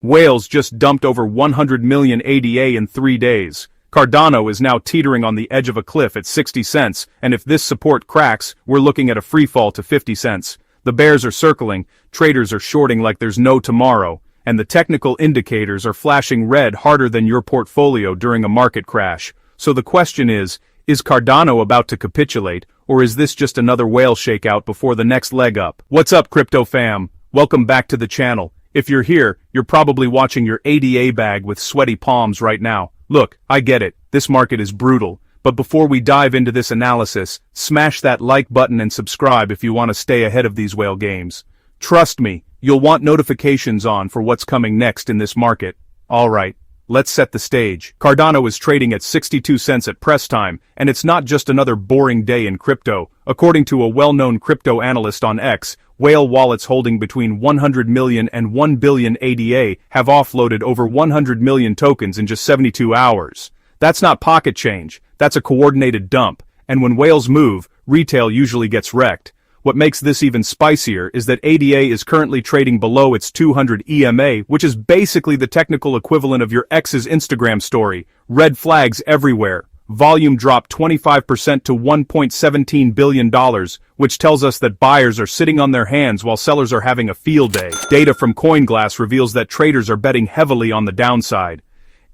Whales just dumped over 100 million ADA in 3 days. Cardano is now teetering on the edge of a cliff at 60 cents, and if this support cracks, we're looking at a free fall to 50 cents. The bears are circling, traders are shorting like there's no tomorrow, and the technical indicators are flashing red harder than your portfolio during a market crash. So the question is Cardano about to capitulate, or is this just another whale shakeout before the next leg up? What's up, crypto fam? Welcome back to the channel. If you're here, you're probably watching your ADA bag with sweaty palms right now. Look, I get it, this market is brutal, but before we dive into this analysis, smash that like button and subscribe if you want to stay ahead of these whale games. Trust me, you'll want notifications on for what's coming next in this market. Alright, let's set the stage. Cardano is trading at 62 cents at press time, and it's not just another boring day in crypto. According to a well-known crypto analyst on X, whale wallets holding between 100 million and 1 billion ADA have offloaded over 100 million tokens in just 72 hours. That's not pocket change, that's a coordinated dump, and when whales move, retail usually gets wrecked. What makes this even spicier is that ADA is currently trading below its 200 EMA, which is basically the technical equivalent of your ex's Instagram story. Red flags everywhere. Volume dropped 25% to $1.17 billion, which tells us that buyers are sitting on their hands while sellers are having a field day. Data from CoinGlass reveals that traders are betting heavily on the downside.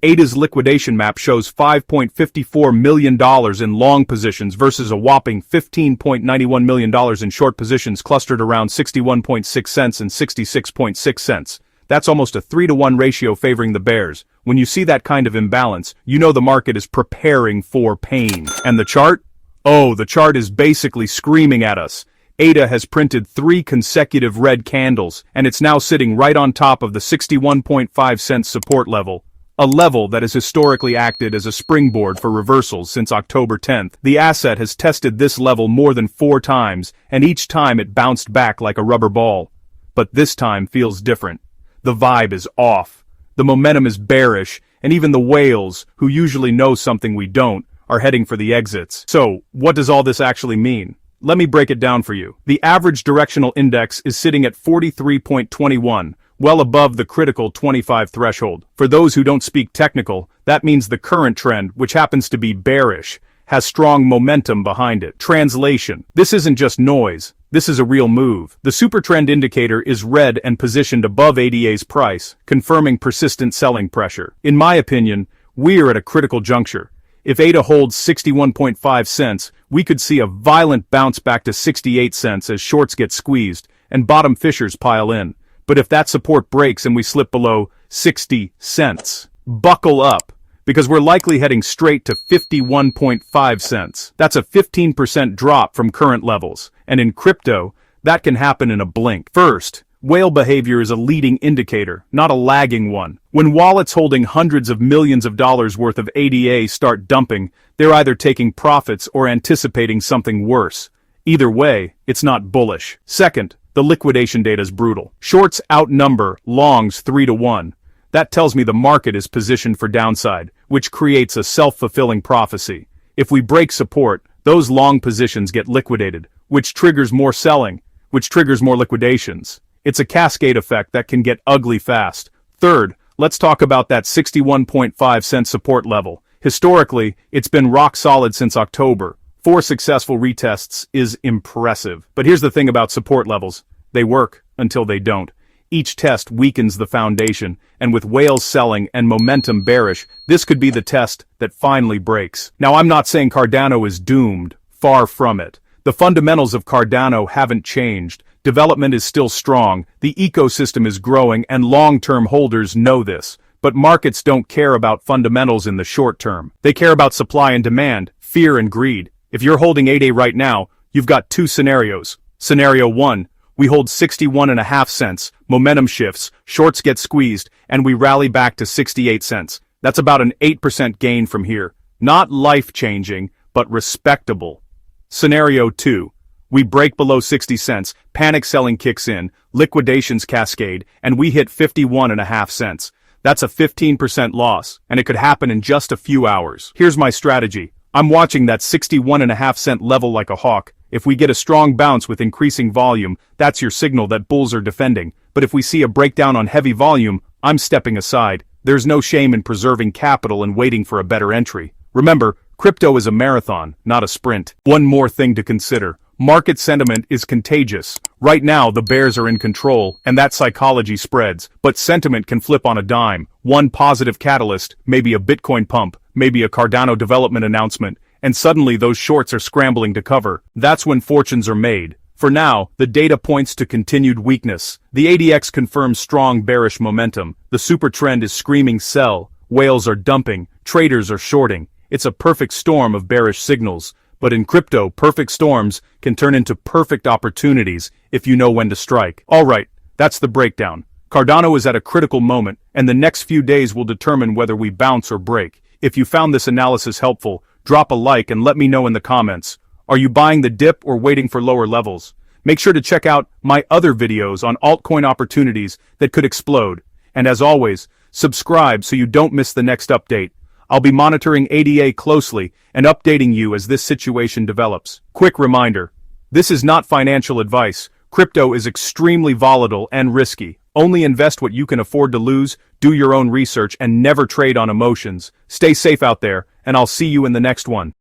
ADA's liquidation map shows $5.54 million in long positions versus a whopping $15.91 million in short positions clustered around 61.6 cents and 66.6 cents. That's almost a 3-to-1 ratio favoring the bears. When you see that kind of imbalance, you know the market is preparing for pain. And the chart? Oh, the chart is basically screaming at us. ADA has printed 3 consecutive red candles, and it's now sitting right on top of the 61.5 cent support level. A level that has historically acted as a springboard for reversals since October 10th. The asset has tested this level more than 4 times, and each time it bounced back like a rubber ball. But this time feels different. The vibe is off. The momentum is bearish, and even the whales, who usually know something we don't, are heading for the exits. So, what does all this actually mean? Let me break it down for you. The average directional index is sitting at 43.21, well above the critical 25 threshold. For those who don't speak technical, that means the current trend, which happens to be bearish, has strong momentum behind it. Translation: this isn't just noise. This is a real move. The Supertrend indicator is red and positioned above ADA's price, confirming persistent selling pressure. In my opinion, we're at a critical juncture. If ADA holds 61.5 cents, we could see a violent bounce back to 68 cents as shorts get squeezed and bottom fishers pile in. But if that support breaks and we slip below 60 cents, buckle up, because we're likely heading straight to 51.5 cents. That's a 15% drop from current levels, and in crypto, that can happen in a blink. First, whale behavior is a leading indicator, not a lagging one. When wallets holding hundreds of millions of dollars worth of ADA start dumping, they're either taking profits or anticipating something worse. Either way, it's not bullish. Second, the liquidation data is brutal. Shorts outnumber longs 3-to-1. That tells me the market is positioned for downside, which creates a self-fulfilling prophecy. If we break support, those long positions get liquidated, which triggers more selling, which triggers more liquidations. It's a cascade effect that can get ugly fast. Third, let's talk about that 61.5 cent support level. Historically, it's been rock solid since October. 4 successful retests is impressive. But here's the thing about support levels. They work until they don't. Each test weakens the foundation, and with whales selling and momentum bearish, this could be the test that finally breaks. Now, I'm not saying Cardano is doomed. Far from it. The fundamentals of Cardano haven't changed. Development is still strong, the ecosystem is growing, and long-term holders know this. But markets don't care about fundamentals in the short term. They care about supply and demand, fear and greed. If you're holding ADA right now, you've got 2 scenarios. Scenario 1. We hold 61.5 cents, momentum shifts, shorts get squeezed, and we rally back to 68 cents. That's about an 8% gain from here. Not life-changing, but respectable. Scenario 2. We break below 60 cents, panic selling kicks in, liquidations cascade, and we hit 51.5 cents. That's a 15% loss, and it could happen in just a few hours. Here's my strategy. I'm watching that 61.5 cent level like a hawk. If we get a strong bounce with increasing volume, that's your signal that bulls are defending. But if we see a breakdown on heavy volume, I'm stepping aside. There's no shame in preserving capital and waiting for a better entry. Remember, crypto is a marathon, not a sprint. One more thing to consider. Market sentiment is contagious. Right now, the bears are in control, and that psychology spreads. But sentiment can flip on a dime. One positive catalyst, maybe a Bitcoin pump, maybe a Cardano development announcement, and suddenly those shorts are scrambling to cover. That's when fortunes are made. For now, the data points to continued weakness. The ADX confirms strong bearish momentum. The Supertrend is screaming sell. Whales are dumping. Traders are shorting. It's a perfect storm of bearish signals. But in crypto, perfect storms can turn into perfect opportunities if you know when to strike. Alright, that's the breakdown. Cardano is at a critical moment, and the next few days will determine whether we bounce or break. If you found this analysis helpful, drop a like and let me know in the comments. Are you buying the dip or waiting for lower levels? Make sure to check out my other videos on altcoin opportunities that could explode. And as always, subscribe so you don't miss the next update. I'll be monitoring ADA closely and updating you as this situation develops. Quick reminder, this is not financial advice. Crypto is extremely volatile and risky. Only invest what you can afford to lose, do your own research, and never trade on emotions. Stay safe out there, and I'll see you in the next one.